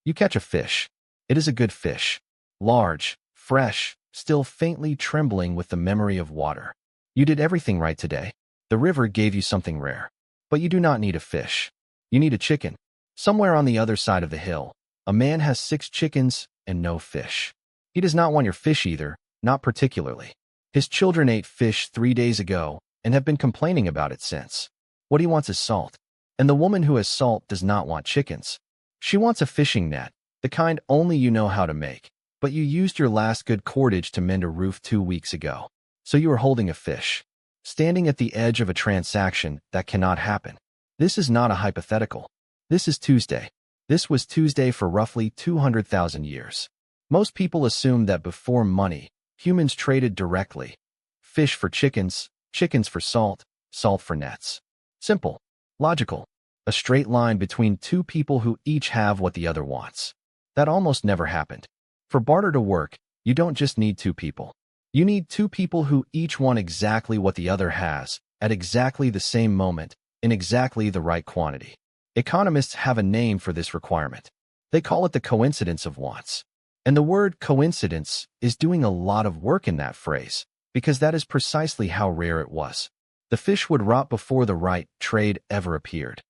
You catch a fish. It is a good fish. Large, fresh, still faintly trembling with the memory of water. You did everything right today. The river gave you something rare. But you do not need a fish. You need a chicken. Somewhere on the other side of the hill, a man has 6 chickens and no fish. He does not want your fish either, not particularly. His children ate fish 3 days ago and have been complaining about it since. What he wants is salt. And the woman who has salt does not want chickens. She wants a fishing net, the kind only you know how to make. But you used your last good cordage to mend a roof 2 weeks ago. So you are holding a fish, standing at the edge of a transaction that cannot happen. This is not a hypothetical. This is Tuesday. This was Tuesday for roughly 200,000 years. Most people assume that before money, humans traded directly. Fish for chickens, chickens for salt, salt for nets. Simple. Logical. A straight line between 2 people who each have what the other wants. That almost never happened. For barter to work, you don't just need 2 people. You need 2 people who each want exactly what the other has, at exactly the same moment, in exactly the right quantity. Economists have a name for this requirement. They call it the coincidence of wants. And the word coincidence is doing a lot of work in that phrase, because that is precisely how rare it was. The fish would rot before the right trade ever appeared.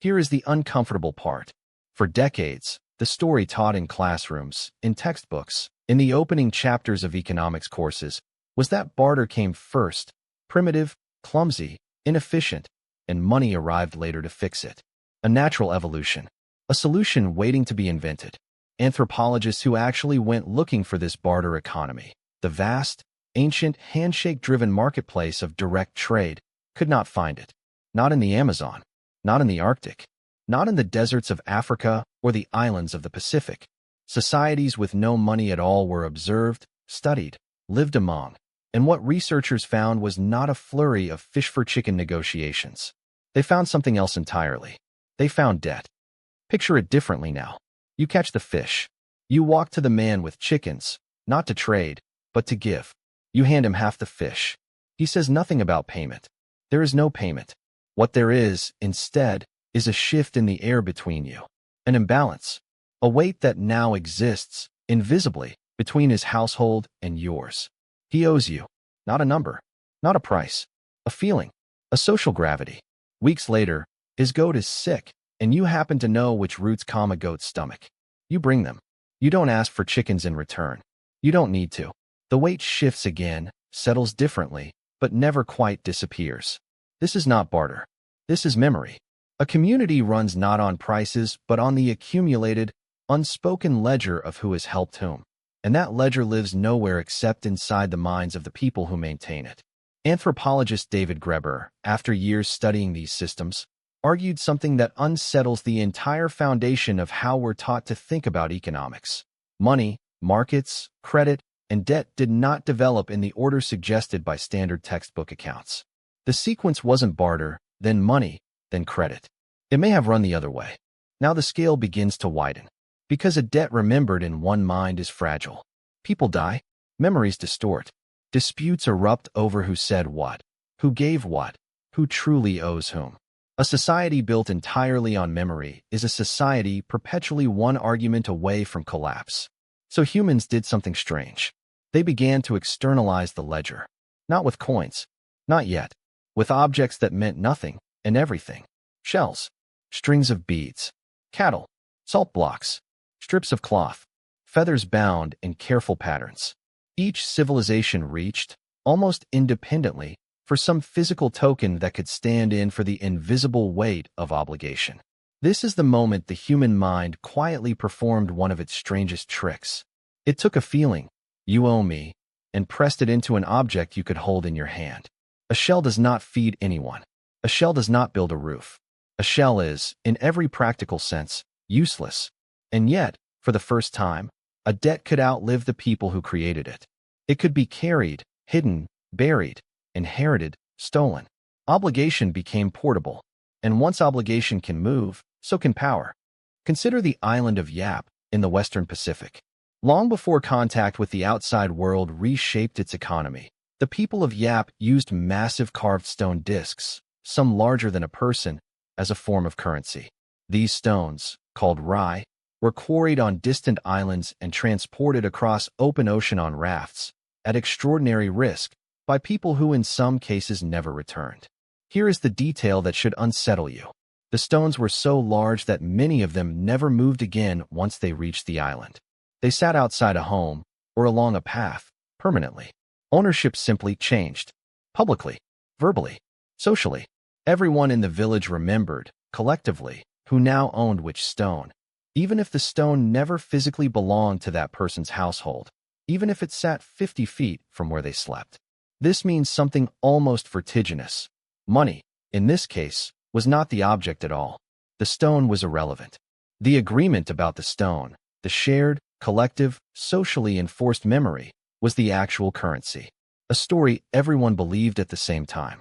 Here is the uncomfortable part. For decades, the story taught in classrooms, in textbooks, in the opening chapters of economics courses, was that barter came first, primitive, clumsy, inefficient, and money arrived later to fix it. A natural evolution, a solution waiting to be invented. Anthropologists who actually went looking for this barter economy, the vast, ancient, handshake-driven marketplace of direct trade, could not find it. Not in the Amazon, not in the Arctic, not in the deserts of Africa or the islands of the Pacific. Societies with no money at all were observed, studied, lived among, and what researchers found was not a flurry of fish-for-chicken negotiations. They found something else entirely. They found debt. Picture it differently now. You catch the fish. You walk to the man with chickens, not to trade, but to give. You hand him half the fish. He says nothing about payment. There is no payment. What there is, instead, is a shift in the air between you. An imbalance. A weight that now exists, invisibly, between his household and yours. He owes you. Not a number. Not a price. A feeling. A social gravity. Weeks later, his goat is sick, and you happen to know which roots calm a goat's stomach. You bring them. You don't ask for chickens in return. You don't need to. The weight shifts again, settles differently, but never quite disappears. This is not barter. This is memory. A community runs not on prices, but on the accumulated, unspoken ledger of who has helped whom. And that ledger lives nowhere except inside the minds of the people who maintain it. Anthropologist David Graeber, after years studying these systems, argued something that unsettles the entire foundation of how we're taught to think about economics. Money, markets, credit, and debt did not develop in the order suggested by standard textbook accounts. The sequence wasn't barter, then money, then credit. It may have run the other way. Now the scale begins to widen. Because a debt remembered in one mind is fragile. People die. Memories distort. Disputes erupt over who said what, who gave what, who truly owes whom. A society built entirely on memory is a society perpetually one argument away from collapse. So humans did something strange. They began to externalize the ledger. Not with coins. Not yet. With objects that meant nothing and everything. Shells. Strings of beads. Cattle. Salt blocks. Strips of cloth. Feathers bound in careful patterns. Each civilization reached, almost independently, for some physical token that could stand in for the invisible weight of obligation. This is the moment the human mind quietly performed one of its strangest tricks. It took a feeling, you owe me, and pressed it into an object you could hold in your hand. A shell does not feed anyone. A shell does not build a roof. A shell is, in every practical sense, useless. And yet, for the first time, a debt could outlive the people who created it. It could be carried, hidden, buried, inherited, stolen. Obligation became portable. And once obligation can move, so can power. Consider the island of Yap in the Western Pacific. Long before contact with the outside world reshaped its economy, the people of Yap used massive carved stone discs, some larger than a person, as a form of currency. These stones, called rai, were quarried on distant islands and transported across open ocean on rafts, at extraordinary risk, by people who in some cases never returned. Here is the detail that should unsettle you. The stones were so large that many of them never moved again once they reached the island. They sat outside a home, or along a path, permanently. Ownership simply changed. Publicly, verbally, socially. Everyone in the village remembered, collectively, who now owned which stone. Even if the stone never physically belonged to that person's household, even if it sat 50 feet from where they slept. This means something almost vertiginous. Money, in this case, was not the object at all. The stone was irrelevant. The agreement about the stone, the shared, collective, socially enforced memory, was the actual currency. A story everyone believed at the same time.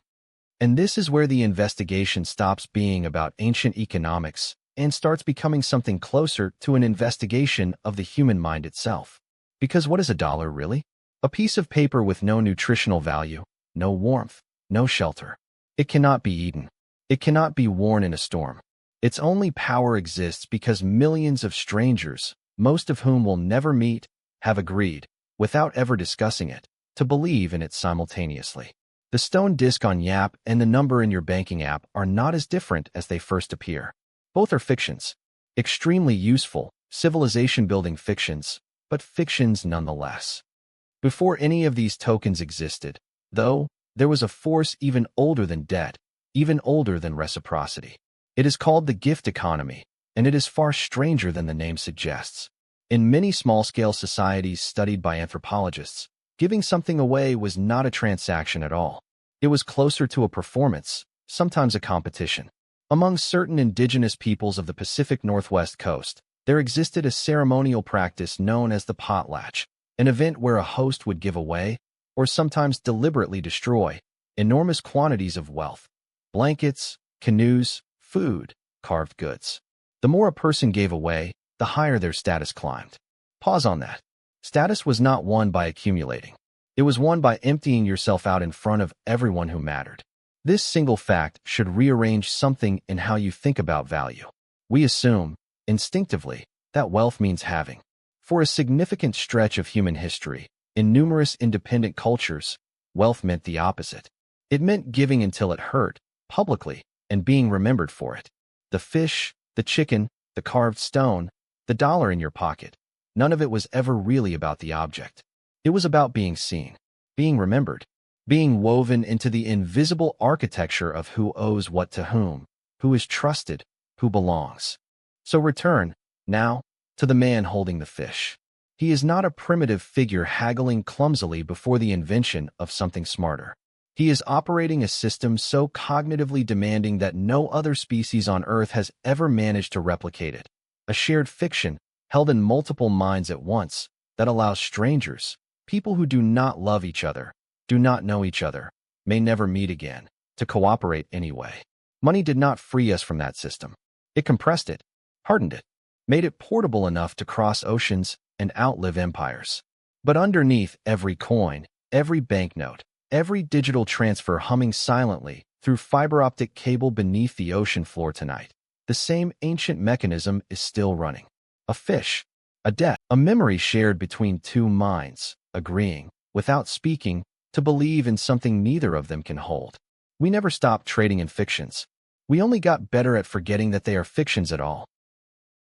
And this is where the investigation stops being about ancient economics and starts becoming something closer to an investigation of the human mind itself. Because what is a dollar really? A piece of paper with no nutritional value, no warmth, no shelter. It cannot be eaten. It cannot be worn in a storm. Its only power exists because millions of strangers, most of whom will never meet, have agreed, without ever discussing it, to believe in it simultaneously. The stone disc on Yap and the number in your banking app are not as different as they first appear. Both are fictions. Extremely useful, civilization-building fictions, but fictions nonetheless. Before any of these tokens existed, though, there was a force even older than debt, even older than reciprocity. It is called the gift economy, and it is far stranger than the name suggests. In many small-scale societies studied by anthropologists, giving something away was not a transaction at all. It was closer to a performance, sometimes a competition. Among certain indigenous peoples of the Pacific Northwest coast, there existed a ceremonial practice known as the potlatch, an event where a host would give away, or sometimes deliberately destroy, enormous quantities of wealth. Blankets, canoes, food, carved goods. The more a person gave away, the higher their status climbed. Pause on that. Status was not won by accumulating. It was won by emptying yourself out in front of everyone who mattered. This single fact should rearrange something in how you think about value. We assume, instinctively, that wealth means having. For a significant stretch of human history, in numerous independent cultures, wealth meant the opposite. It meant giving until it hurt, publicly, and being remembered for it. The fish, the chicken, the carved stone, the dollar in your pocket, none of it was ever really about the object. It was about being seen, being remembered, being woven into the invisible architecture of who owes what to whom, who is trusted, who belongs. So return, now, to the man holding the fish. He is not a primitive figure haggling clumsily before the invention of something smarter. He is operating a system so cognitively demanding that no other species on Earth has ever managed to replicate it. A shared fiction, held in multiple minds at once, that allows strangers, people who do not love each other, do not know each other, may never meet again, to cooperate anyway. Money did not free us from that system. It compressed it, hardened it, made it portable enough to cross oceans and outlive empires. But underneath every coin, every banknote, every digital transfer humming silently through fiber optic cable beneath the ocean floor tonight, the same ancient mechanism is still running. A fish, a debt, a memory shared between two minds, agreeing, without speaking, to believe in something neither of them can hold. We never stopped trading in fictions. We only got better at forgetting that they are fictions at all.